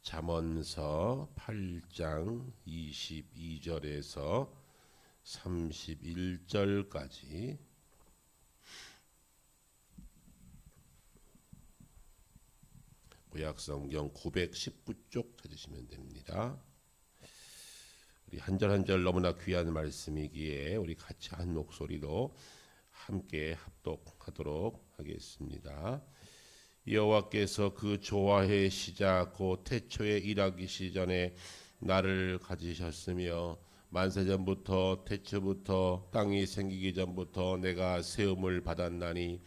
잠언서 8장 22절에서 31절까지 구약성경 919쪽 찾으시면 됩니다. 우리 한 절 한 절 너무나 귀한 말씀이기에 우리 같이 한 목소리로 함께 합독하도록 하겠습니다. 여호와께서 그 조화의 시작 곧 태초에 일하기 시전에 나를 가지셨으며 만세전부터 태초부터 땅이 생기기 전부터 내가 세움을 받았나니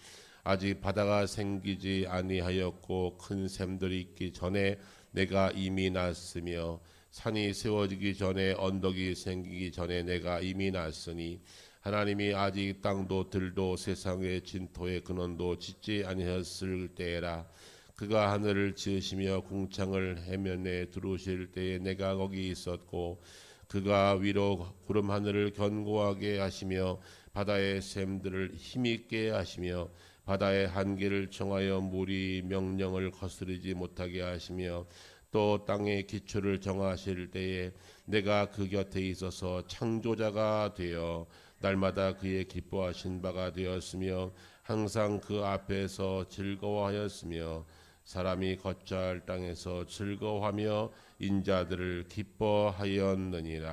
아직 바다가 생기지 아니하였고 큰 샘들이 있기 전에 내가 이미 났으며 산이 세워지기 전에 언덕이 생기기 전에 내가 이미 났으니 하나님이 아직 땅도 들도 세상의 진토의 근원도 짓지 아니하였을 때에라. 그가 하늘을 지으시며 궁창을 해면에 두르실 때에 내가 거기 있었고 그가 위로 구름 하늘을 견고하게 하시며 바다의 샘들을 힘있게 하시며 바다의 한계를 정하여 물이 명령을 거스르지 못하게 하시며 또 땅의 기초를 정하실 때에 내가 그 곁에 있어서 창조자가 되어 날마다 그의 기뻐하신 바가 되었으며 항상 그 앞에서 즐거워하였으며 사람이 거처할 땅에서 즐거워하며 인자들을 기뻐하였느니라.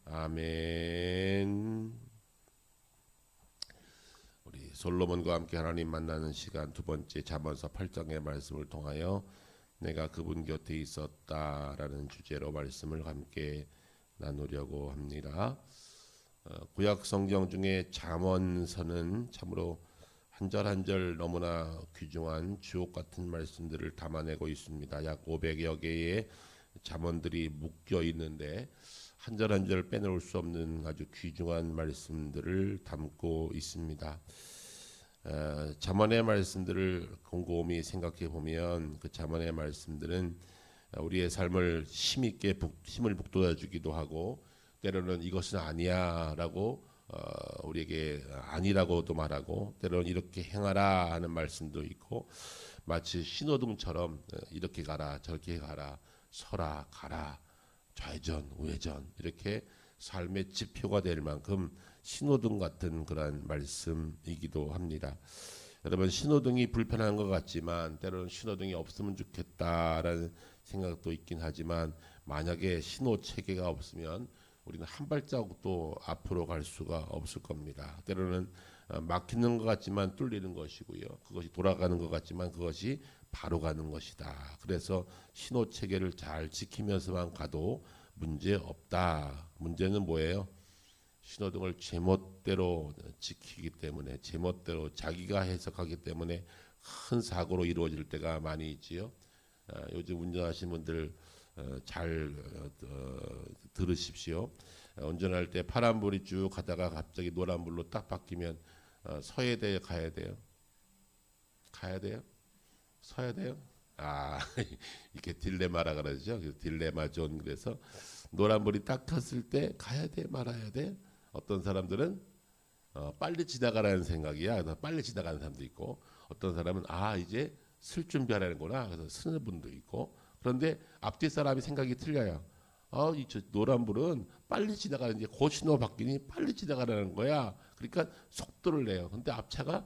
아멘. 우리 솔로몬과 함께 하나님 만나는 시간 두 번째 잠언서 8장의 말씀을 통하여 내가 그분 곁에 있었다라는 주제로 말씀을 함께 나누려고 합니다. 구약 성경 중에 잠언서는 참으로 한 절 한 절 너무나 귀중한 주옥 같은 말씀들을 담아내고 있습니다. 약 500여 개의 잠언들이 묶여 있는데 한 절 한 절 빼놓을 수 없는 아주 귀중한 말씀들을 담고 있습니다. 잠언의 말씀들을 곰곰이 생각해 보면 그 잠언의 말씀들은 우리의 삶을 힘있게 힘을 북돋아 주기도 하고 때로는 이것은 아니야라고 우리에게 아니라고도 말하고 때로는 이렇게 행하라 하는 말씀도 있고 마치 신호등처럼 이렇게 가라 저렇게 가라 서라 가라 좌회전 우회전 이렇게 삶의 지표가 될 만큼 신호등 같은 그런 말씀이기도 합니다. 여러분 신호등이 불편한 것 같지만 때로는 신호등이 없으면 좋겠다라는 생각도 있긴 하지만 만약에 신호 체계가 없으면 우리는 한 발자국도 앞으로 갈 수가 없을 겁니다. 때로는 막히는 것 같지만 뚫리는 것이고요. 그것이 돌아가는 것 같지만 그것이 바로 가는 것이다. 그래서 신호 체계를 잘 지키면서만 가도 문제 없다. 문제는 뭐예요? 신호등을 제멋대로 지키기 때문에 제멋대로 자기가 해석하기 때문에 큰 사고로 이루어질 때가 많이 있지요. 요즘 운전하시는 분들 잘 들으십시오. 운전할 때 파란불이 쭉 가다가 갑자기 노란불로 딱 바뀌면 서야 돼요, 가야 돼요? 가야 돼요? 서야 돼요? 이렇게 딜레마라 그러죠. 딜레마 존. 그래서 노란불이 딱 켰을 때 가야 돼, 말아야 돼? 어떤 사람들은 빨리 지나가라는 생각이야. 그래서 빨리 지나가는 사람도 있고 어떤 사람은 이제 쓸 준비하라는구나. 그래서 쓰는 분도 있고 그런데 앞뒤 사람이 생각이 틀려요. 이 노란불은 빨리 지나가는 이제 곧 신호 바뀌니 빨리 지나가라는 거야. 그러니까 속도를 내요. 근데 앞차가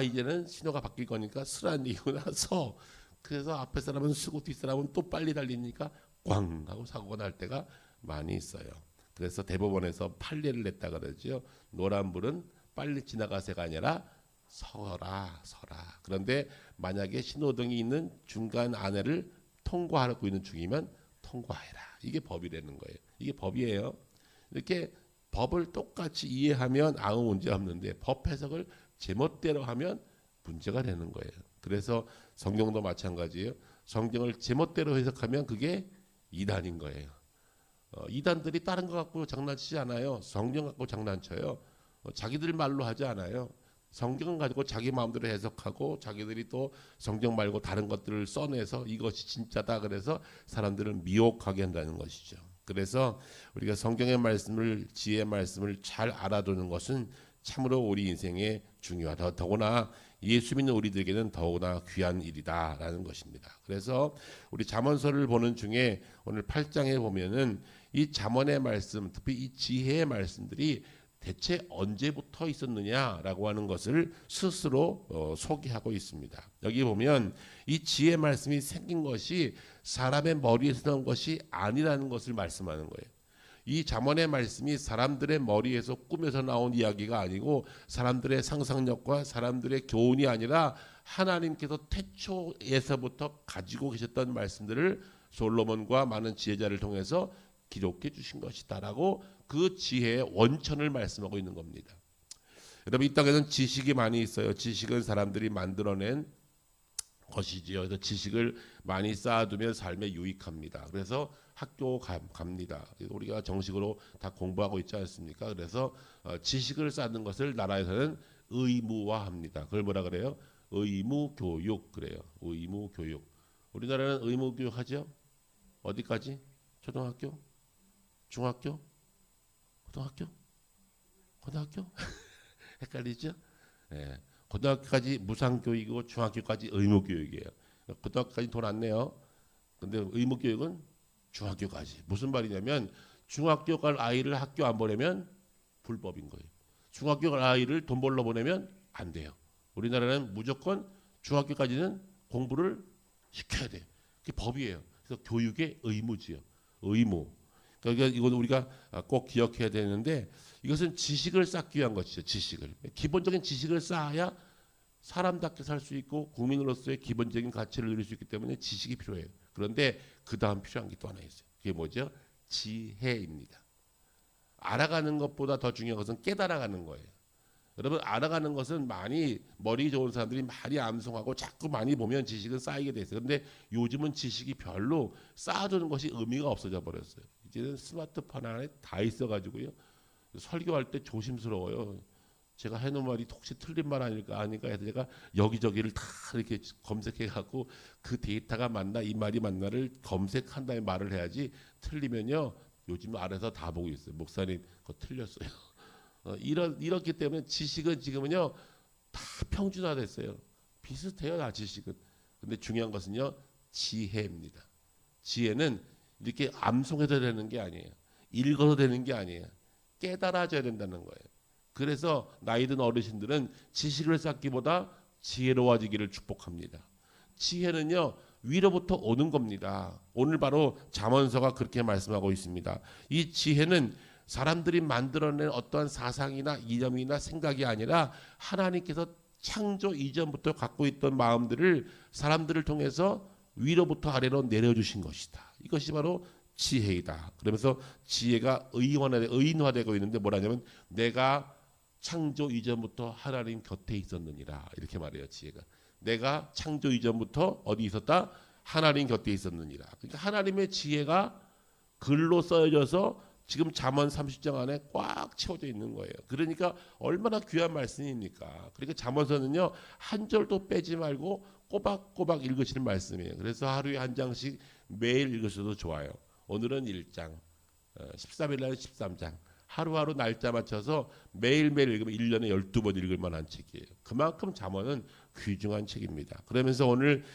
이제는 신호가 바뀔 거니까 쓰라는 이유나 서. 그래서 앞에 사람은 쓰고 뒷 사람은 또 빨리 달리니까 꽝 하고 사고가 날 때가 많이 있어요. 그래서 대법원에서 판례를 냈다 그러죠. 노란불은 빨리 지나가세가 아니라 서라. 그런데 만약에 신호등이 있는 중간 안에를 통과하고 있는 중이면 통과해라. 이게 법이라는 거예요. 이게 법이에요. 이렇게 법을 똑같이 이해하면 아무 문제 없는데 법 해석을 제멋대로 하면 문제가 되는 거예요. 그래서 성경도 마찬가지예요. 성경을 제멋대로 해석하면 그게 이단인 거예요. 이단들이 다른 거 갖고 장난치지 않아요. 성경 갖고 장난쳐요. 자기들 말로 하지 않아요. 성경을 가지고 자기 마음대로 해석하고 자기들이 또 성경 말고 다른 것들을 써내서 이것이 진짜다 그래서 사람들을 미혹하게 한다는 것이죠. 그래서 우리가 성경의 말씀을 지혜의 말씀을 잘 알아두는 것은 참으로 우리 인생에 중요하다. 더구나 예수 믿는 우리들에게는 더구나 귀한 일이다라는 것입니다. 그래서 우리 잠언서를 보는 중에 오늘 8장에 보면은 이 잠언의 말씀, 특히 이 지혜의 말씀들이 대체 언제부터 있었느냐라고 하는 것을 스스로 소개하고 있습니다. 여기 보면 이 지혜 말씀이 생긴 것이 사람의 머리에서 나온 것이 아니라는 것을 말씀하는 거예요. 이 잠언의 말씀이 사람들의 머리에서 꾸며서 나온 이야기가 아니고 사람들의 상상력과 사람들의 교훈이 아니라 하나님께서 태초에서부터 가지고 계셨던 말씀들을 솔로몬과 많은 지혜자를 통해서 기록해 주신 것이다라고 그 지혜의 원천을 말씀하고 있는 겁니다. 여러분, 이 땅에는 지식이 많이 있어요. 지식은 사람들이 만들어낸 것이지요. 그래서 지식을 많이 쌓아두면 삶에 유익합니다. 그래서 학교 갑니다. 우리가 정식으로 다 공부하고 있지 않습니까? 그래서 지식을 쌓는 것을 나라에서는 의무화합니다. 그걸 뭐라 그래요? 의무교육 그래요. 의무교육. 우리나라는 의무교육 하죠? 어디까지? 초등학교? 중학교? 고등학교? 고등학교? 헷갈리죠? 예. 고등학교까지 무상교육이고 중학교까지 의무교육이에요. 고등학교까지 돈 안 내요. 근데 의무교육은 중학교까지. 무슨 말이냐면 중학교 갈 아이를 학교 안 보내면 불법인 거예요. 중학교 갈 아이를 돈 벌러 보내면 안 돼요. 우리나라는 무조건 중학교까지는 공부를 시켜야 돼요. 그게 법이에요. 그래서 교육의 의무지요. 의무. 그러니까 이건 우리가 꼭 기억해야 되는데 이것은 지식을 쌓기 위한 것이죠. 지식을. 기본적인 지식을 쌓아야 사람답게 살 수 있고 국민으로서의 기본적인 가치를 누릴 수 있기 때문에 지식이 필요해요. 그런데 그 다음 필요한 게 또 하나 있어요. 그게 뭐죠? 지혜입니다. 알아가는 것보다 더 중요한 것은 깨달아가는 거예요. 여러분, 알아가는 것은 많이 머리 좋은 사람들이 많이 암송하고 자꾸 많이 보면 지식은 쌓이게 돼 있어요. 그런데 요즘은 지식이 별로 쌓아두는 것이 의미가 없어져 버렸어요. 이제는 스마트폰 안에 다 있어가지고요. 설교할 때 조심스러워요. 제가 해놓은 말이 혹시 틀린 말 아닐까 해서 제가 여기저기를 다 이렇게 검색해갖고 그 데이터가 맞나 이 말이 맞나를 검색한 다음에 말을 해야지 틀리면요. 요즘 알아서 다 보고 있어요. 목사님 그거 틀렸어요. 이렇기 때문에 지식은 지금은요 다 평준화됐어요. 비슷해요, 다 지식은. 근데 중요한 것은요 지혜입니다. 지혜는 이렇게 암송해서 되는 게 아니에요. 읽어서 되는 게 아니에요. 깨달아져야 된다는 거예요. 그래서 나이 든 어르신들은 지식을 쌓기보다 지혜로워지기를 축복합니다. 지혜는요 위로부터 오는 겁니다. 오늘 바로 잠언서가 그렇게 말씀하고 있습니다. 이 지혜는 사람들이 만들어낸 어떠한 사상이나 이념이나 생각이 아니라 하나님께서 창조 이전부터 갖고 있던 마음들을 사람들을 통해서 위로부터 아래로 내려주신 것이다. 이것이 바로 지혜이다. 그러면서 지혜가 의인화되고 있는데 뭐라냐면 내가 창조 이전부터 하나님 곁에 있었느니라. 이렇게 말해요. 지혜가. 내가 창조 이전부터 어디 있었다? 하나님 곁에 있었느니라. 그러니까 하나님의 지혜가 글로 써져서 지금 잠언 30장 안에 꽉 채워져 있는 거예요. 그러니까 얼마나 귀한 말씀입니까? 그러니까 잠언서는요 한 절도 빼지 말고 꼬박꼬박 읽으시는 말씀이에요. 그래서 하루에 한 장씩 매일 읽으셔도 좋아요. 오늘은 1장, 13일 날 13장. 하루하루 날짜 맞춰서 매일매일 읽으면 1년에 12번 읽을 만한 책이에요. 그만큼 잠언은 귀중한 책입니다. 그러면서 오늘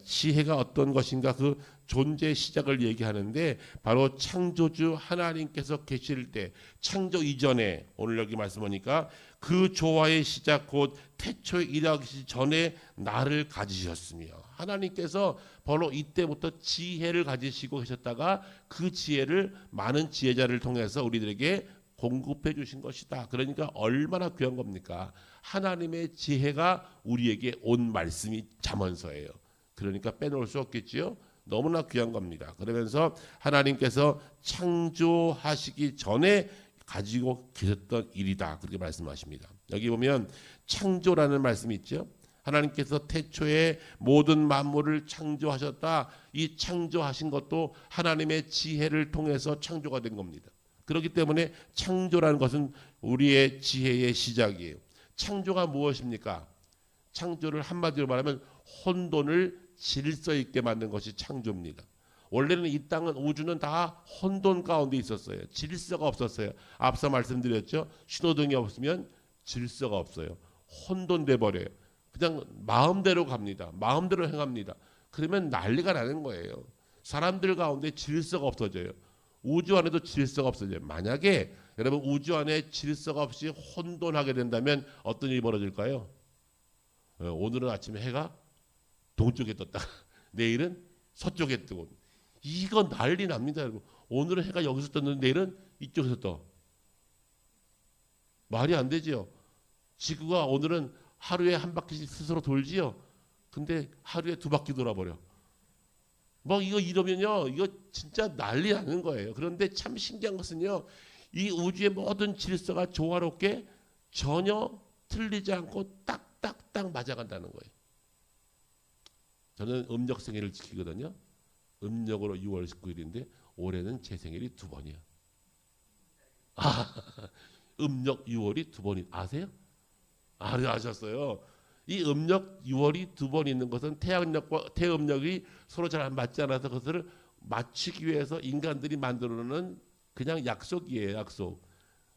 지혜가 어떤 것인가 그 존재 시작을 얘기하는데 바로 창조주 하나님께서 계실 때 창조 이전에 오늘 여기 말씀하니까 그 조화의 시작 곧 태초에 일하기 전에 나를 가지셨으며 하나님께서 바로 이때부터 지혜를 가지시고 계셨다가 그 지혜를 많은 지혜자를 통해서 우리들에게 공급해 주신 것이다. 그러니까 얼마나 귀한 겁니까? 하나님의 지혜가 우리에게 온 말씀이 잠언서예요. 그러니까 빼놓을 수 없겠지요. 너무나 귀한 겁니다. 그러면서 하나님께서 창조하시기 전에 가지고 계셨던 일이다. 그렇게 말씀하십니다. 여기 보면 창조라는 말씀이 있죠. 하나님께서 태초에 모든 만물을 창조하셨다. 이 창조하신 것도 하나님의 지혜를 통해서 창조가 된 겁니다. 그렇기 때문에 창조라는 것은 우리의 지혜의 시작이에요. 창조가 무엇입니까? 창조를 한마디로 말하면 혼돈을 질서 있게 만든 것이 창조입니다. 원래는 이 땅은 우주는 다 혼돈 가운데 있었어요. 질서가 없었어요. 앞서 말씀드렸죠. 신호등이 없으면 질서가 없어요. 혼돈돼 버려요. 그냥 마음대로 갑니다. 마음대로 행합니다. 그러면 난리가 나는 거예요. 사람들 가운데 질서가 없어져요. 우주 안에도 질서가 없어져요. 만약에 여러분 우주 안에 질서가 없이 혼돈하게 된다면 어떤 일이 벌어질까요? 오늘은 아침에 해가 동쪽에 떴다. 내일은 서쪽에 뜨고. 이거 난리 납니다, 여러분. 오늘은 해가 여기서 떴는데 내일은 이쪽에서 떠. 말이 안 되지요. 지구가 오늘은 하루에 한 바퀴씩 스스로 돌지요. 근데 하루에 두 바퀴 돌아버려. 뭐 이거 이러면요, 이거 진짜 난리 나는 거예요. 그런데 참 신기한 것은요, 이 우주의 모든 질서가 조화롭게 전혀 틀리지 않고 딱딱딱 맞아간다는 거예요. 저는 음력 생일을 지키거든요. 음력으로 6월 19일인데 올해는 제 생일이 2번이야. 음력 6월이 2번이 아세요? 아셨어요. 이 음력 6월이 2번 있는 것은 태양력과 태음력이 서로 잘 안 맞지 않아서 그것을 맞추기 위해서 인간들이 만들어놓은 그냥 약속이에요, 약속.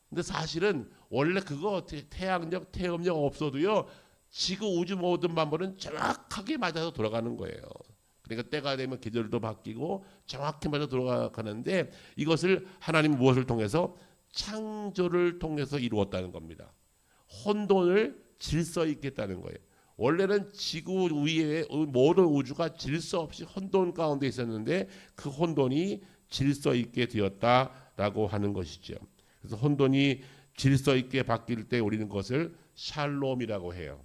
근데 사실은 원래 그거 태양력, 태음력 없어도요, 지구 우주 모든 만물은 정확하게 맞아서 돌아가는 거예요. 그러니까 때가 되면 계절도 바뀌고 정확히 맞아 돌아가는데 이것을 하나님 무엇을 통해서? 창조를 통해서 이루었다는 겁니다. 혼돈을 질서 있게 했다는 거예요. 원래는 지구 위에 모든 우주가 질서 없이 혼돈 가운데 있었는데 그 혼돈이 질서 있게 되었다라고 하는 것이죠. 그래서 혼돈이 질서 있게 바뀔 때 우리는 그것을 샬롬이라고 해요.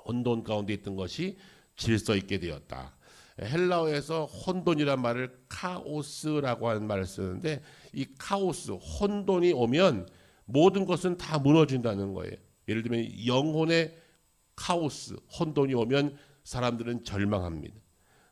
혼돈 가운데 있던 것이 질서 있게 되었다. 헬라어에서 혼돈이란 말을 카오스라고 하는 말을 쓰는데 이 카오스, 혼돈이 오면 모든 것은 다 무너진다는 거예요. 예를 들면 영혼의 카오스, 혼돈이 오면 사람들은 절망합니다.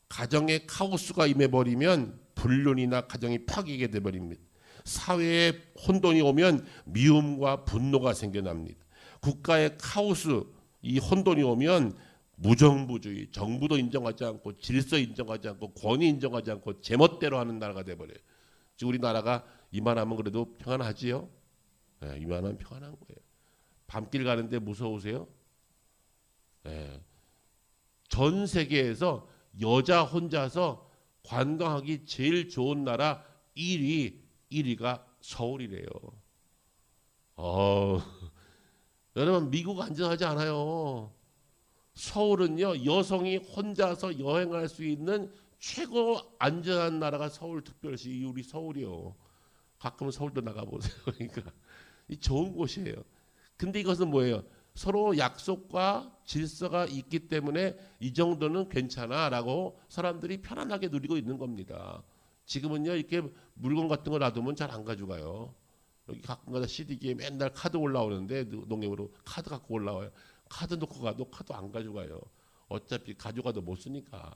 가정에 카오스가 임해버리면 불륜이나 가정이 파괴게 돼버립니다. 사회에 혼돈이 오면 미움과 분노가 생겨납니다. 국가의 카오스, 이 혼돈이 오면 무정부주의, 정부도 인정하지 않고 질서 인정하지 않고 권위 인정하지 않고 제멋대로 하는 나라가 돼버려요. 지금 우리나라가 이만하면 그래도 평안하지요? 네, 이만하면 평안한 거예요. 밤길 가는데 무서우세요? 네. 전 세계에서 여자 혼자서 관광하기 제일 좋은 나라 1위가 서울이래요. 여러분 미국 안전하지 않아요. 서울은요, 여성이 혼자서 여행할 수 있는 최고 안전한 나라가 서울특별시 우리 서울이요. 가끔 서울도 나가보세요. 그러니까 이 좋은 곳이에요. 근데 이것은 뭐예요? 서로 약속과 질서가 있기 때문에 이 정도는 괜찮아라고 사람들이 편안하게 누리고 있는 겁니다. 지금은요, 이렇게 물건 같은 거 놔두면 잘 안 가져가요. 여기 가끔가다 CD기에 맨날 카드 올라오는데 농협으로 카드 갖고 올라와요. 카드 놓고 가도 카드 안 가져가요. 어차피 가져가도 못 쓰니까.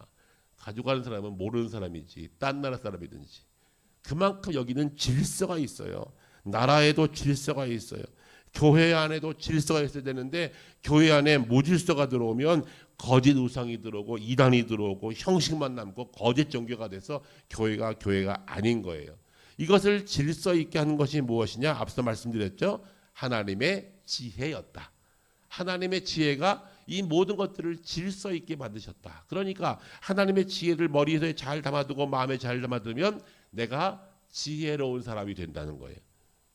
가져가는 사람은 모르는 사람이지 딴 나라 사람이든지. 그만큼 여기는 질서가 있어요. 나라에도 질서가 있어요. 교회 안에도 질서가 있어야 되는데 교회 안에 무질서가 들어오면 거짓 우상이 들어오고 이단이 들어오고 형식만 남고 거짓 종교가 돼서 교회가 아닌 거예요. 이것을 질서 있게 하는 것이 무엇이냐? 앞서 말씀드렸죠. 하나님의 지혜였다. 하나님의 지혜가 이 모든 것들을 질서 있게 만드셨다. 그러니까 하나님의 지혜를 머리에 잘 담아두고 마음에 잘 담아두면 내가 지혜로운 사람이 된다는 거예요.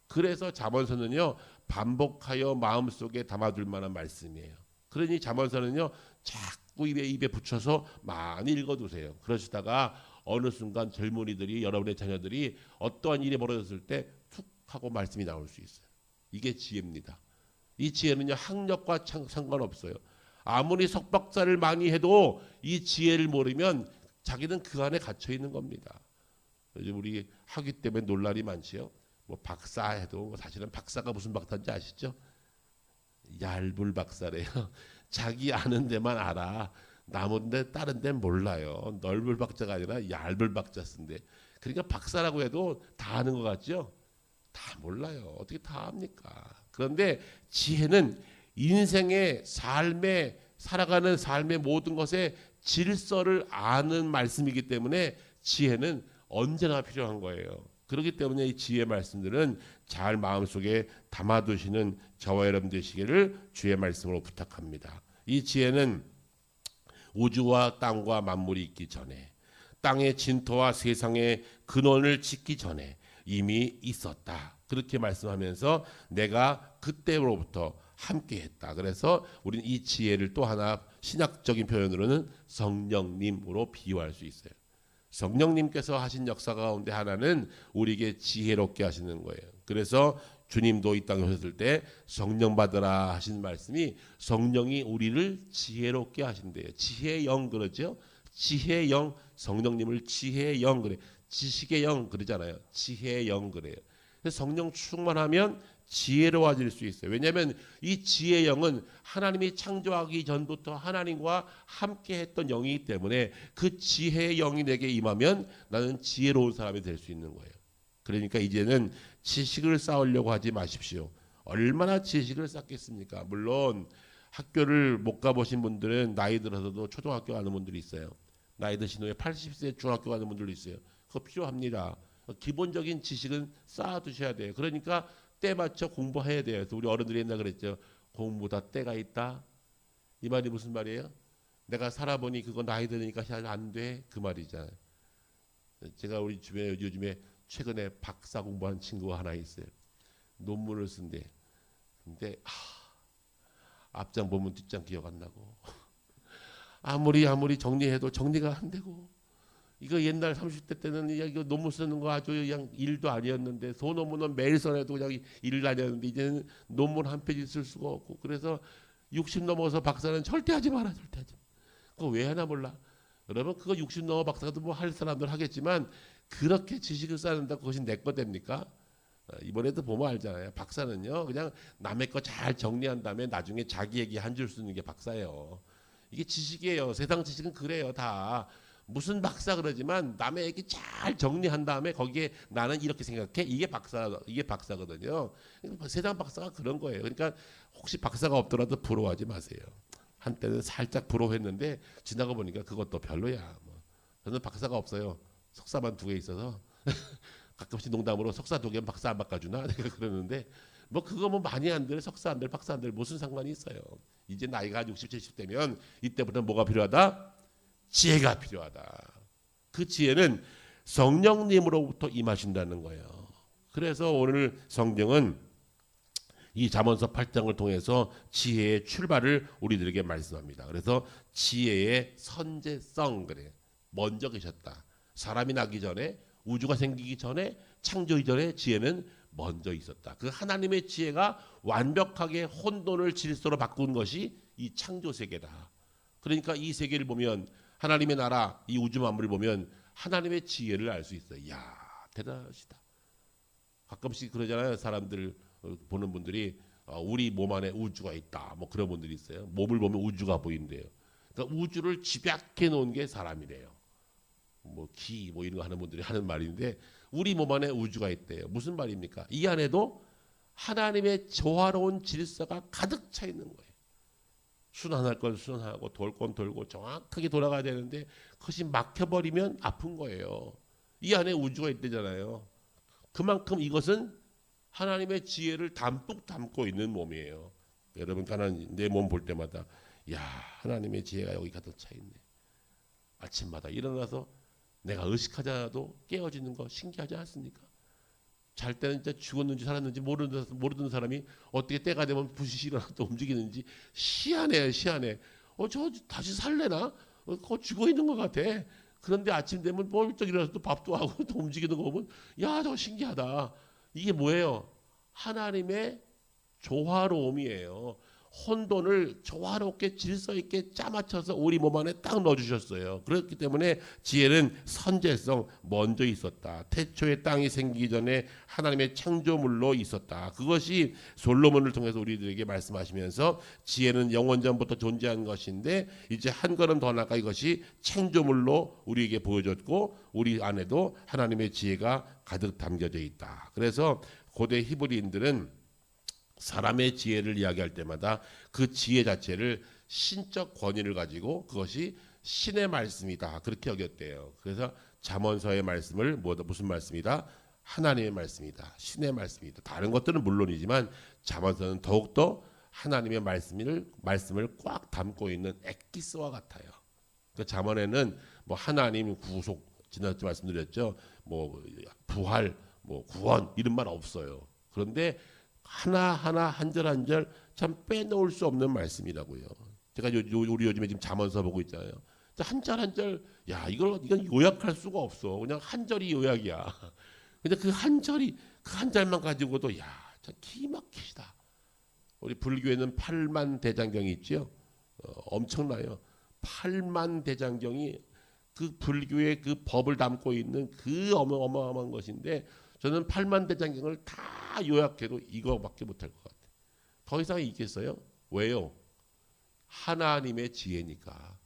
그래서 잠언서는요, 반복하여 마음속에 담아둘 만한 말씀이에요. 그러니 잠언서는요, 자꾸 입에 붙여서 많이 읽어두세요. 그러시다가 어느 순간 젊은이들이, 여러분의 자녀들이 어떠한 일이 벌어졌을 때 툭 하고 말씀이 나올 수 있어요. 이게 지혜입니다. 이 지혜는요, 학력과 상관없어요. 아무리 석박사를 많이 해도 이 지혜를 모르면 자기는 그 안에 갇혀 있는 겁니다. 요즘 우리 학위 때문에 논란이 많지요. 뭐 박사 해도 사실은 박사가 무슨 박사인지 아시죠? 얄불 박사래요. 자기 아는 데만 알아. 남은데 다른 데는 몰라요. 넓을 박자가 아니라 얇을 박자 쓴대. 그러니까 박사라고 해도 다 아는 것 같죠? 다 몰라요. 어떻게 다 합니까? 그런데 지혜는 인생의 삶에 살아가는 삶의 모든 것에 질서를 아는 말씀이기 때문에 지혜는 언제나 필요한 거예요. 그렇기 때문에 이 지혜 말씀들은 잘 마음속에 담아두시는 저와 여러분 되시기를 주의 말씀으로 부탁합니다. 이 지혜는 우주와 땅과 만물이 있기 전에, 땅의 진토와 세상의 근원을 짓기 전에 이미 있었다. 그렇게 말씀하면서 내가 그때로부터 함께했다. 그래서 우리는 이 지혜를 또 하나 신학적인 표현으로는 성령님으로 비유할 수 있어요. 성령님께서 하신 역사 가운데 하나는 우리에게 지혜롭게 하시는 거예요. 그래서 주님도 이 땅에 오셨을 때 성령 받으라 하신 말씀이 성령이 우리를 지혜롭게 하신대요. 지혜의 영 그러죠. 지혜의 영, 성령님을 지혜의 영 그래. 지식의 영 그러잖아요. 지혜의 영 그래요. 성령 충만하면 지혜로워질 수 있어요. 왜냐하면 이 지혜의 영은 하나님이 창조하기 전부터 하나님과 함께 했던 영이기 때문에 그 지혜의 영이 내게 임하면 나는 지혜로운 사람이 될 수 있는 거예요. 그러니까 이제는 지식을 쌓으려고 하지 마십시오. 얼마나 지식을 쌓겠습니까? 물론 학교를 못 가보신 분들은 나이 들어서도 초등학교 가는 분들이 있어요. 나이 드신 후에 80세 중학교 가는 분들도 있어요. 그거 필요합니다. 기본적인 지식은 쌓아두셔야 돼요. 그러니까 때 맞춰 공부해야 돼요. 우리 어른들이 옛날 그랬죠. 공부다 때가 있다. 이 말이 무슨 말이에요? 내가 살아보니 그거 나이 드니까 잘 안 돼. 그 말이잖아요. 제가 우리 주변에 요즘에 최근에 박사 공부한 친구가 하나 있어요. 논문을 쓴대. 근데 앞장 보면 뒷장 기억 안 나고 아무리 정리해도 정리가 안 되고 이거 옛날 30대 때는 이거 논문 쓰는 거 아주 그냥 일도 아니었는데 소논문은 매일 써내도 그냥 일 아니었는데 이제는 논문 한 페이지 쓸 수가 없고 그래서 60 넘어서 박사는 절대 하지 마라. 절대 하지 마. 그거 왜 하나 몰라. 여러분 그거 60 넘어 박사도 뭐 할 사람들 하겠지만 그렇게 지식을 쌓는다 그것이 내 거 됩니까? 이번에도 보면 알잖아요. 박사는요 그냥 남의 거 잘 정리한 다음에 나중에 자기 얘기 한 줄 쓰는 게 박사예요. 이게 지식이에요. 세상 지식은 그래요. 다 무슨 박사 그러지만 남의 얘기 잘 정리한 다음에 거기에 나는 이렇게 생각해. 이게 박사거든요. 세상 박사가 그런 거예요. 그러니까 혹시 박사가 없더라도 부러워하지 마세요. 한때는 살짝 부러워했는데 지나가 보니까 그것도 별로야. 저는 박사가 없어요. 석사만 2개 있어서 가끔씩 농담으로 석사 2개면 박사 안 바꿔주나 내가 그러는데 뭐 그거 뭐 많이 안 들, 석사 안 들, 박사 안 들 무슨 상관이 있어요. 이제 나이가 60, 70 되면 이때부터 뭐가 필요하다? 지혜가 필요하다. 그 지혜는 성령님으로부터 임하신다는 거예요. 그래서 오늘 성경은 이 잠언서 8장을 통해서 지혜의 출발을 우리들에게 말씀합니다. 그래서 지혜의 선제성 그래. 먼저 계셨다. 사람이 나기 전에 우주가 생기기 전에 창조 이전에 지혜는 먼저 있었다. 그 하나님의 지혜가 완벽하게 혼돈을 질서로 바꾼 것이 이 창조 세계다. 그러니까 이 세계를 보면 하나님의 나라 이 우주 만물을 보면 하나님의 지혜를 알 수 있어요. 이야 대단하시다. 가끔씩 그러잖아요. 사람들 보는 분들이 우리 몸 안에 우주가 있다. 뭐 그런 분들이 있어요. 몸을 보면 우주가 보인대요. 그러니까 우주를 집약해 놓은 게 사람이래요. 뭐 이런 거 하는 분들이 하는 말인데 우리 몸 안에 우주가 있대요. 무슨 말입니까? 이 안에도 하나님의 조화로운 질서가 가득 차 있는 거예요. 순환할 건 순환하고 돌 건 돌고 정확하게 돌아가야 되는데 그것이 막혀버리면 아픈 거예요. 이 안에 우주가 있대잖아요. 그만큼 이것은 하나님의 지혜를 담뿍 담고 있는 몸이에요. 여러분 내 몸 볼 때마다 야 하나님의 지혜가 여기 가득 차 있네. 아침마다 일어나서 내가 의식하자도 깨어지는 거 신기하지 않습니까? 잘 때는 진짜 죽었는지 살았는지 모르는 사람이 어떻게 때가 되면 부시시 일어나 또 움직이는지 희한해요. 희한해. 저 다시 살래나? 죽어 있는 것 같아. 그런데 아침 되면 멀쩡 일어나서 또 밥도 하고 또 움직이는 거 보면 야 저거 신기하다. 이게 뭐예요? 하나님의 조화로움이에요. 혼돈을 조화롭게 질서 있게 짜맞춰서 우리 몸 안에 딱 넣어주셨어요. 그렇기 때문에 지혜는 선제성 먼저 있었다. 태초에 땅이 생기기 전에 하나님의 창조물로 있었다. 그것이 솔로몬을 통해서 우리들에게 말씀하시면서 지혜는 영원전부터 존재한 것인데 이제 한 걸음 더 나아가 이것이 창조물로 우리에게 보여줬고 우리 안에도 하나님의 지혜가 가득 담겨져 있다. 그래서 고대 히브리인들은 사람의 지혜를 이야기할 때마다 그 지혜 자체를 신적 권위를 가지고 그것이 신의 말씀이다. 그렇게 여겼대요. 그래서 잠언서의 말씀을 무슨 말씀이다? 하나님의 말씀이다. 신의 말씀이다. 다른 것들은 물론이지만 잠언서는 더욱더 하나님의 말씀을 꽉 담고 있는 엑기스와 같아요. 그 잠언에는 뭐 하나님 구속, 지난주 말씀드렸죠. 뭐 부활, 뭐 구원 이런 말 없어요. 그런데 하나하나 한 절 한 절 참 빼놓을 수 없는 말씀이라고요. 제가 우리 요즘에 지금 잠언서 보고 있잖아요. 한 절 한 절, 야 이건 요약할 수가 없어. 그냥 한 절이 요약이야. 근데 그 한 절이 그 한 절만 가지고도 야, 참 기막히시다. 우리 불교에는 8만 대장경이 있죠. 엄청나요. 8만 대장경이 그 불교의 그 법을 담고 있는 그 어마어마한 것인데 저는 8만 대장경을 다 요약해도 이거밖에 못할 것 같아요. 더 이상 있겠어요? 왜요? 하나님의 지혜니까.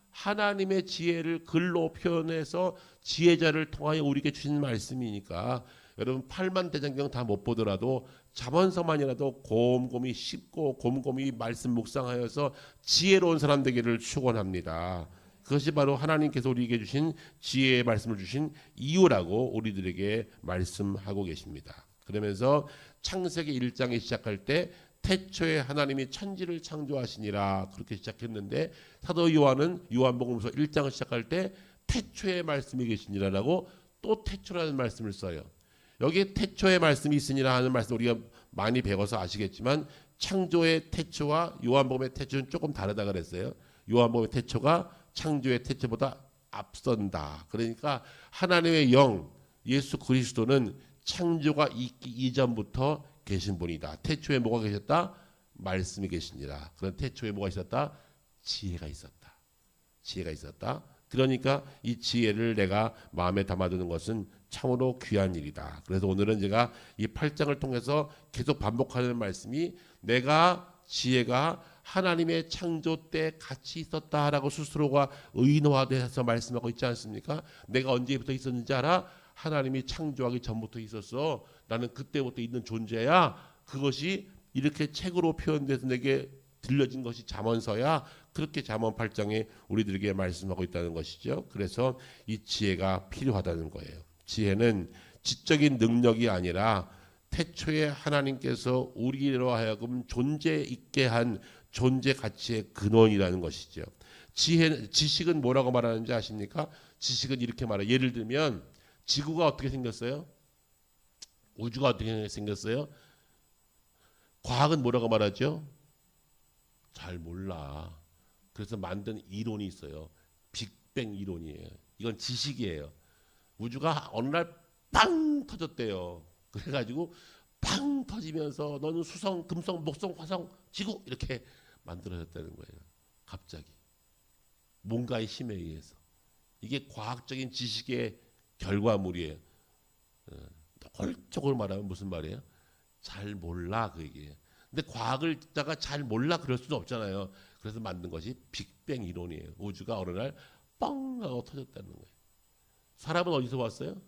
하나님의 지혜를 글로 표현해서 지혜자를 통하여 우리에게 주신 말씀이니까 여러분 8만 대장경 다 못 보더라도 잠언서만이라도 곰곰이 씹고 곰곰이 말씀 묵상하여서 지혜로운 사람 되기를 축원합니다. 그것이 바로 하나님께서 우리에게 주신 지혜의 말씀을 주신 이유라고 우리들에게 말씀하고 계십니다. 그러면서 창세기 1장에 시작할 때 태초에 하나님이 천지를 창조하시니라 그렇게 시작했는데 사도 요한은 요한복음서 1장을 시작할 때 태초의 말씀이 계시니라라고 또 태초라는 말씀을 써요. 여기에 태초의 말씀이 있으니라 하는 말씀 우리가 많이 배워서 아시겠지만 창조의 태초와 요한복음의 태초는 조금 다르다 그랬어요. 요한복음의 태초가 창조의 태초보다 앞선다. 그러니까 하나님의 영 예수 그리스도는 창조가 있기 이전부터 계신 분이다. 태초에 뭐가 계셨다? 말씀이 계시니라. 그런 태초에 뭐가 있었다? 지혜가 있었다. 지혜가 있었다. 그러니까 이 지혜를 내가 마음에 담아두는 것은 참으로 귀한 일이다. 그래서 오늘은 제가 이 8장을 통해서 계속 반복하는 말씀이 내가 지혜가 하나님의 창조 때 같이 있었다라고 스스로가 의노화돼서 말씀하고 있지 않습니까? 내가 언제부터 있었는지 알아? 하나님이 창조하기 전부터 있었어. 나는 그때부터 있는 존재야. 그것이 이렇게 책으로 표현돼서 내게 들려진 것이 잠언서야. 그렇게 잠언 8장에 우리들에게 말씀하고 있다는 것이죠. 그래서 이 지혜가 필요하다는 거예요. 지혜는 지적인 능력이 아니라 태초에 하나님께서 우리로 하여금 존재 있게 한 존재 가치의 근원이라는 것이죠. 지식은 뭐라고 말하는지 아십니까? 지식은 이렇게 말해요. 예를 들면 지구가 어떻게 생겼어요? 우주가 어떻게 생겼어요? 과학은 뭐라고 말하죠? 잘 몰라. 그래서 만든 이론이 있어요. 빅뱅 이론이에요. 이건 지식이에요. 우주가 어느 날 빵 터졌대요. 그래가지고 팡 터지면서 너는 수성, 금성, 목성, 화성, 지구 이렇게 만들어졌다는 거예요. 갑자기 뭔가의 힘에 의해서. 이게 과학적인 지식의 결과물이에요. 홀쭉을 말하면 무슨 말이에요? 잘 몰라 그 얘기예요. 근데 과학을 듣다가 잘 몰라 그럴 수는 없잖아요. 그래서 만든 것이 빅뱅 이론이에요. 우주가 어느 날 뻥 하고 터졌다는 거예요. 사람은 어디서 왔어요?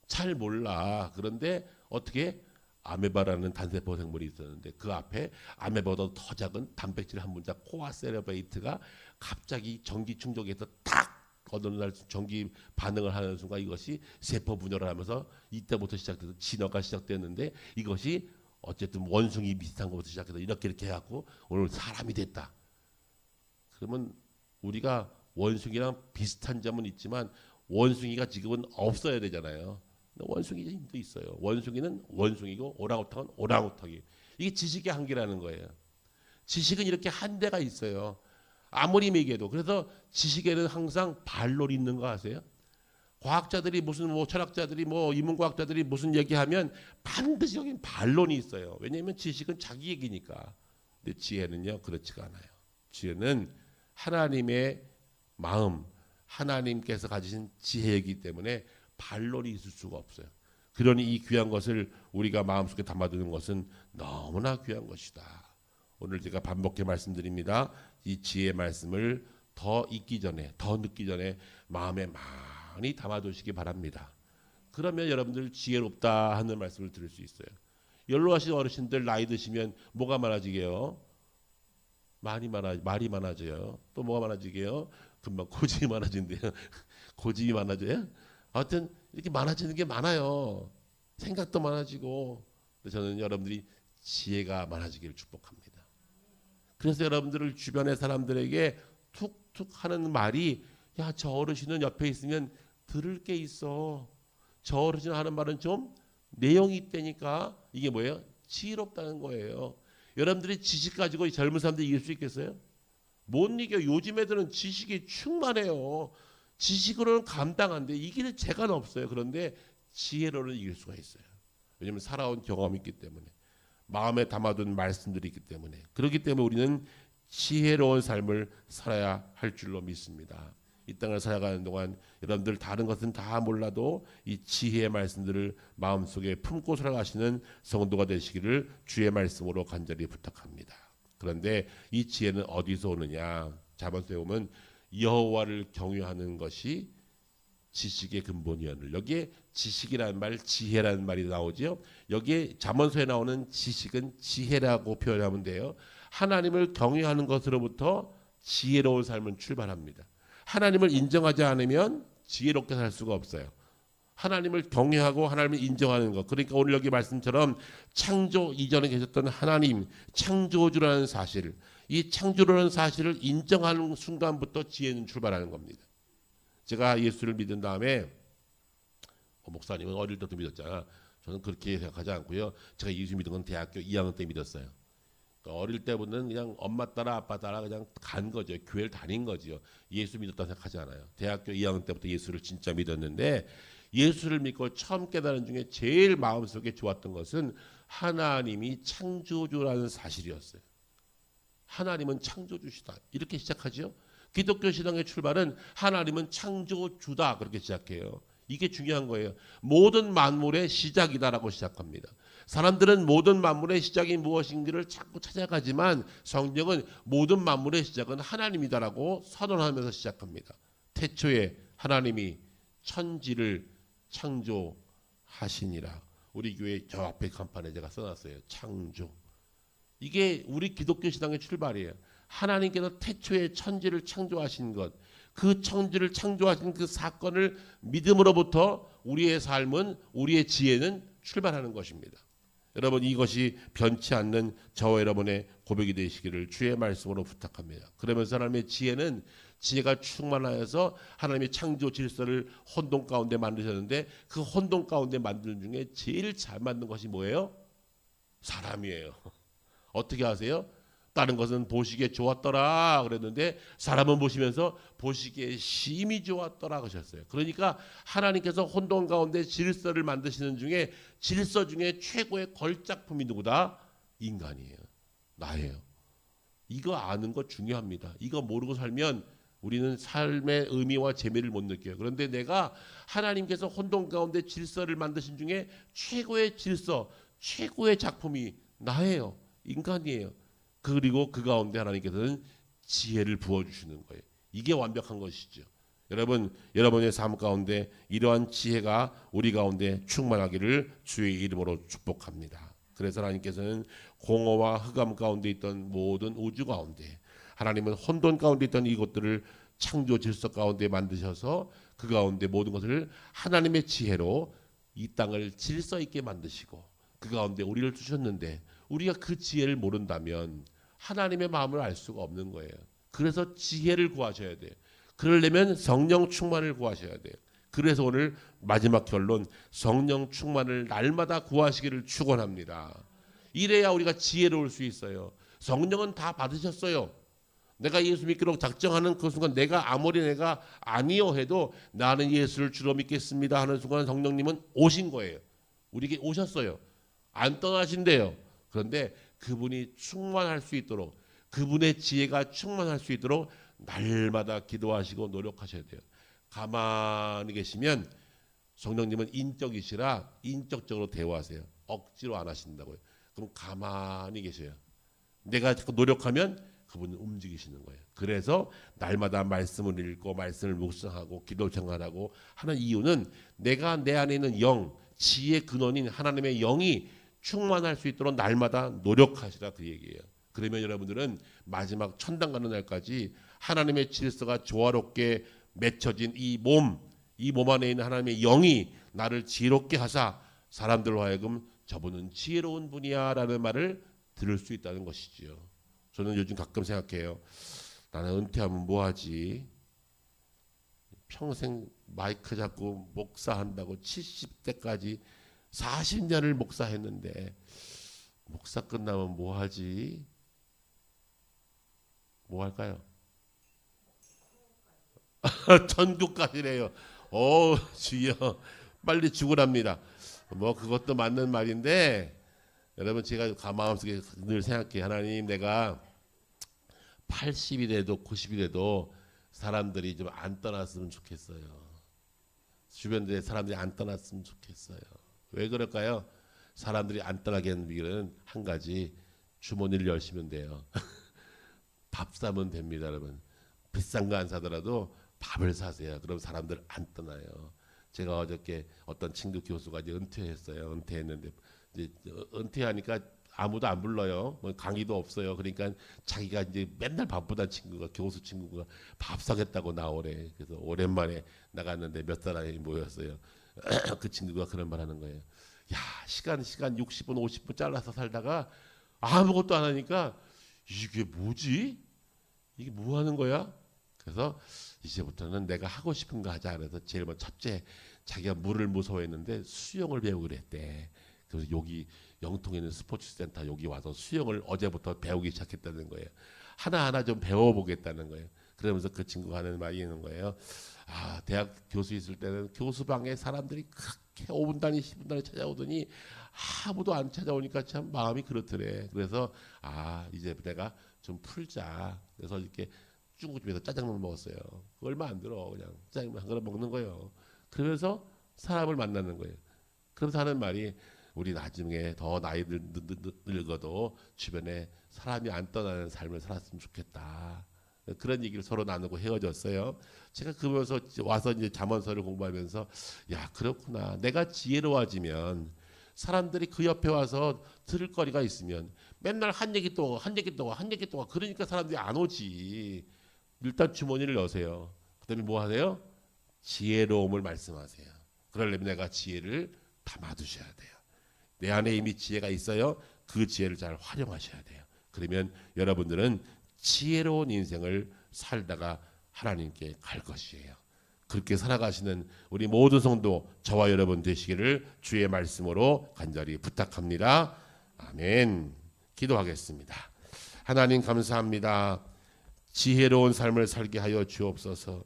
잘 몰라. 그런데 어떻게 아메바라는 단세포 생물이 있었는데 그 앞에 아메바보다 더 작은 단백질 한 문자 코아세레베이트가 갑자기 전기 충격에서 탁 어느 날 전기 반응을 하는 순간 이것이 세포 분열을 하면서 이때부터 시작돼서 진화가 시작됐는데 이것이 어쨌든 원숭이 비슷한 것부터 시작해서 이렇게 해갖고 오늘 사람이 됐다. 그러면 우리가 원숭이랑 비슷한 점은 있지만 원숭이가 지금은 없어야 되잖아요. 원숭이 힘도 있어요. 원숭이는 원숭이고 오랑우탕은 오랑우탕이. 이게 지식의 한계라는 거예요. 지식은 이렇게 한계가 있어요. 아무리 얘기해도. 그래서 지식에는 항상 반론이 있는 거 아세요? 과학자들이 무슨 뭐 철학자들이 뭐 인문과학자들이 무슨 얘기하면 반드시 여긴 반론이 있어요. 왜냐하면 지식은 자기 얘기니까. 근데 지혜는요 그렇지가 않아요. 지혜는 하나님의 마음, 하나님께서 가지신 지혜이기 때문에 반론이 있을 수가 없어요. 그러니 이 귀한 것을 우리가 마음속에 담아두는 것은 너무나 귀한 것이다. 오늘 제가 반복해 말씀드립니다. 이 지혜의 말씀을 더 읽기 전에, 더 듣기 전에 마음에 많이 담아두시기 바랍니다. 그러면 여러분들 지혜롭다 하는 말씀을 들을 수 있어요. 연로하신 어르신들 나이 드시면 뭐가 많아지게요? 말이 많아져요. 또 뭐가 많아지게요? 금방 고집이 많아진대요. 고집이 많아져요? 하여튼 이렇게 많아지는 게 많아요. 생각도 많아지고. 저는 여러분들이 지혜가 많아지기를 축복합니다. 그래서 여러분들을 주변의 사람들에게 툭툭 하는 말이 야, 저 어르신은 옆에 있으면 들을 게 있어. 저 어르신 하는 말은 좀 내용이 있다니까. 이게 뭐예요? 지혜롭다는 거예요. 여러분들이 지식 가지고 이 젊은 사람들 이길 수 있겠어요? 못 이겨. 요즘 애들은 지식이 충만해요. 지식으로는 감당 안 돼. 이길 재간 없어요. 그런데 지혜로는 이길 수가 있어요. 왜냐하면 살아온 경험이 있기 때문에, 마음에 담아둔 말씀들이 있기 때문에. 그렇기 때문에 우리는 지혜로운 삶을 살아야 할 줄로 믿습니다. 이 땅을 살아가는 동안 여러분들 다른 것은 다 몰라도 이 지혜의 말씀들을 마음속에 품고 살아가시는 성도가 되시기를 주의 말씀으로 간절히 부탁합니다. 그런데 이 지혜는 어디서 오느냐? 잠언서에 보면 여호와를 경외하는 것이 지식의 근본이었느니라. 여기에 지식이라는 말, 지혜라는 말이 나오죠. 여기에 잠언서에 나오는 지식은 지혜라고 표현하면 돼요. 하나님을 경외하는 것으로부터 지혜로운 삶은 출발합니다. 하나님을 인정하지 않으면 지혜롭게 살 수가 없어요. 하나님을 경외하고 하나님을 인정하는 것. 그러니까 오늘 여기 말씀처럼 창조 이전에 계셨던 하나님, 창조주라는 사실, 이 창조라는 사실을 인정하는 순간부터 지혜는 출발하는 겁니다. 제가 예수를 믿은 다음에 목사님은 어릴 때부터 믿었잖아. 저는 그렇게 생각하지 않고요. 제가 예수 믿은 건 대학교 2학년 때 믿었어요. 그러니까 어릴 때부터는 그냥 엄마 따라 아빠 따라 그냥 간 거죠. 교회를 다닌 거죠. 예수 믿었다고 생각하지 않아요. 대학교 2학년 때부터 예수를 진짜 믿었는데, 예수를 믿고 처음 깨달은 중에 제일 마음속에 좋았던 것은 하나님이 창조주라는 사실이었어요. 하나님은 창조주시다. 이렇게 시작하죠. 기독교 신앙의 출발은 하나님은 창조주다. 그렇게 시작해요. 이게 중요한 거예요. 모든 만물의 시작이다라고 시작합니다. 사람들은 모든 만물의 시작이 무엇인지를 자꾸 찾아가지만 성경은 모든 만물의 시작은 하나님이다라고 선언하면서 시작합니다. 태초에 하나님이 천지를 창조하시니라. 우리 교회 저 앞에 간판에 제가 써놨어요. 창조. 이게 우리 기독교 신앙의 출발이에요. 하나님께서 태초에 천지를 창조하신 것, 그 천지를 창조하신 그 사건을 믿음으로부터 우리의 삶은, 우리의 지혜는 출발하는 것입니다. 여러분, 이것이 변치 않는 저와 여러분의 고백이 되시기를 주의 말씀으로 부탁합니다. 그러면서 하나님의 지혜가 충만하여서 하나님의 창조 질서를 혼돈 가운데 만드셨는데, 그 혼돈 가운데 만드는 중에 제일 잘 만든 것이 뭐예요? 사람이에요. 어떻게 하세요? 다른 것은 보시기에 좋았더라 그랬는데 사람은 보시면서 보시기에 심히 좋았더라 그러셨어요. 그러니까 하나님께서 혼돈 가운데 질서를 만드시는 중에 질서 중에 최고의 걸작품이 누구다? 인간이에요. 나예요. 이거 아는 거 중요합니다. 이거 모르고 살면 우리는 삶의 의미와 재미를 못 느껴요. 그런데 내가 하나님께서 혼돈 가운데 질서를 만드신 중에 최고의 질서, 최고의 작품이 나예요. 인간이에요. 그리고 그 가운데 하나님께서는 지혜를 부어주시는 거예요. 이게 완벽한 것이죠. 여러분, 여러분의 삶 가운데 이러한 지혜가 우리 가운데 충만하기를 주의 이름으로 축복합니다. 그래서 하나님께서는 공허와 흑암 가운데 있던 모든 우주 가운데, 하나님은 혼돈 가운데 있던 이것들을 창조 질서 가운데 만드셔서 그 가운데 모든 것을 하나님의 지혜로 이 땅을 질서 있게 만드시고 그 가운데 우리를 두셨는데, 우리가 그 지혜를 모른다면 하나님의 마음을 알 수가 없는 거예요. 그래서 지혜를 구하셔야 돼요. 그러려면 성령 충만을 구하셔야 돼요. 그래서 오늘 마지막 결론, 성령 충만을 날마다 구하시기를 축원합니다. 이래야 우리가 지혜로울 수 있어요. 성령은 다 받으셨어요. 내가 예수 믿기로 작정하는 그 순간, 내가 아무리 내가 아니요 해도 나는 예수를 주로 믿겠습니다 하는 순간 성령님은 오신 거예요. 우리에게 오셨어요. 안 떠나신대요. 그런데 그분이 충만할 수 있도록, 그분의 지혜가 충만할 수 있도록 날마다 기도하시고 노력하셔야 돼요. 가만히 계시면 성령님은 인격이시라 인격적으로 대화하세요. 억지로 안 하신다고요. 그럼 가만히 계셔요. 내가 자꾸 노력하면 그분은 움직이시는 거예요. 그래서 날마다 말씀을 읽고 말씀을 묵상하고 기도 청하고 하는 이유는 내가 내 안에 있는 영, 지혜의 근원인 하나님의 영이 충만할 수 있도록 날마다 노력하시라, 그 얘기예요. 그러면 여러분들은 마지막 천당 가는 날까지 하나님의 질서가 조화롭게 맺혀진 이 몸 안에 있는 하나님의 영이 나를 지혜롭게 하사 사람들로 하여금 저분은 지혜로운 분이야 라는 말을 들을 수 있다는 것이지요. 저는 요즘 가끔 생각해요. 나는 은퇴하면 뭐하지? 평생 마이크 잡고 목사한다고 70대까지 40년을 목사했는데 목사 끝나면 뭐하지? 뭐 할까요? 천국 가시래요. 주여 빨리 죽으랍니다. 뭐 그것도 맞는 말인데 여러분 제가 마음속에 늘 생각해요. 하나님 내가 80이 돼도 90이 돼도 사람들이 좀 안 떠났으면 좋겠어요. 주변에 사람들이 안 떠났으면 좋겠어요. 왜 그럴까요? 사람들이 안 떠나게 하는 비결은 한 가지, 주머니를 열시면 돼요. 밥 사면 됩니다, 여러분. 비싼 거 안 사더라도 밥을 사세요. 그럼 사람들 안 떠나요. 제가 어저께 어떤 친구 교수가 이제 은퇴했어요. 은퇴했는데 이제 은퇴하니까 아무도 안 불러요. 뭐 강의도 없어요. 그러니까 자기가 이제 맨날 바쁘다 친구가 교수 친구가 밥 사겠다고 나오래. 그래서 오랜만에 나갔는데 몇 사람이 모였어요. 그 친구가 그런 말 하는 거예요. 야, 시간 60분 50분 잘라서 살다가 아무것도 안 하니까 이게 뭐지? 이게 뭐 하는 거야? 그래서 이제부터는 내가 하고 싶은 거 하자. 그래서 제일 먼저 첫째 자기가 물을 무서워했는데 수영을 배우기로 했대. 그래서 여기 영통에 있는 스포츠센터 여기 와서 수영을 어제부터 배우기 시작했다는 거예요. 하나하나 좀 배워보겠다는 거예요. 그러면서 그 친구가 하는 말이 있는 거예요. 아, 대학 교수 있을 때는 교수방에 사람들이 그렇게 5분 단위 10분 단위 찾아오더니 아무도 안 찾아오니까 참 마음이 그렇더래. 그래서 이제 내가 좀 풀자. 그래서 이렇게 중국집에서 짜장면 먹었어요. 얼마 안 들어. 그냥 짜장면 한 그릇 먹는 거예요. 그러면서 사람을 만나는 거예요. 그러면서 하는 말이 우리 나중에 더 나이 늙어도 주변에 사람이 안 떠나는 삶을 살았으면 좋겠다. 그런 얘기를 서로 나누고 헤어졌어요. 제가 그러면서 와서 이제 잠언서를 공부하면서 야, 그렇구나. 내가 지혜로워지면 사람들이 그 옆에 와서 들을 거리가 있으면 맨날 한 얘기 또 한 얘기 또 한 얘기 또 그러니까 사람들이 안 오지. 일단 주머니를 여세요. 그다음에 뭐 하세요? 지혜로움을 말씀하세요. 그러려면 내가 지혜를 담아두셔야 돼요. 내 안에 이미 지혜가 있어요. 그 지혜를 잘 활용하셔야 돼요. 그러면 여러분들은 지혜로운 인생을 살다가 하나님께 갈 것이에요. 그렇게 살아가시는 우리 모든 성도 저와 여러분 되시기를 주의 말씀으로 간절히 부탁합니다. 아멘. 기도하겠습니다. 하나님 감사합니다. 지혜로운 삶을 살게 하여 주옵소서.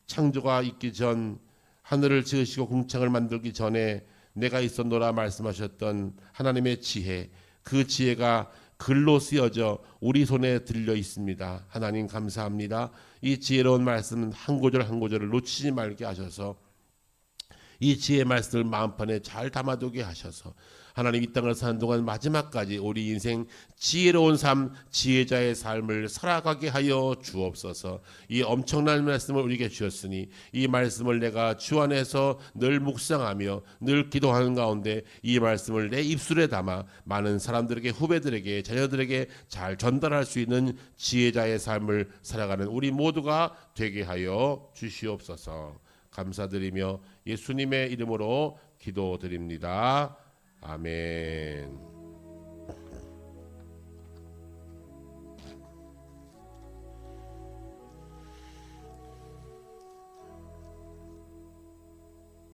창조가 있기 전 하늘을 지으시고 궁창을 만들기 전에 내가 있었노라 말씀하셨던 하나님의 지혜, 그 지혜가 글로 쓰여져 우리 손에 들려 있습니다. 하나님 감사합니다. 이 지혜로운 말씀은 한 구절 한 구절을 놓치지 말게 하셔서 이 지혜의 말씀을 마음판에 잘 담아두게 하셔서 하나님 이 땅을 사는 동안 마지막까지 우리 인생 지혜로운 삶, 지혜자의 삶을 살아가게 하여 주옵소서. 이 엄청난 말씀을 우리에게 주셨으니 이 말씀을 내가 주 안에서 늘 묵상하며 늘 기도하는 가운데 이 말씀을 내 입술에 담아 많은 사람들에게, 후배들에게, 자녀들에게 잘 전달할 수 있는 지혜자의 삶을 살아가는 우리 모두가 되게 하여 주시옵소서. 감사드리며 예수님의 이름으로 기도드립니다. 아멘.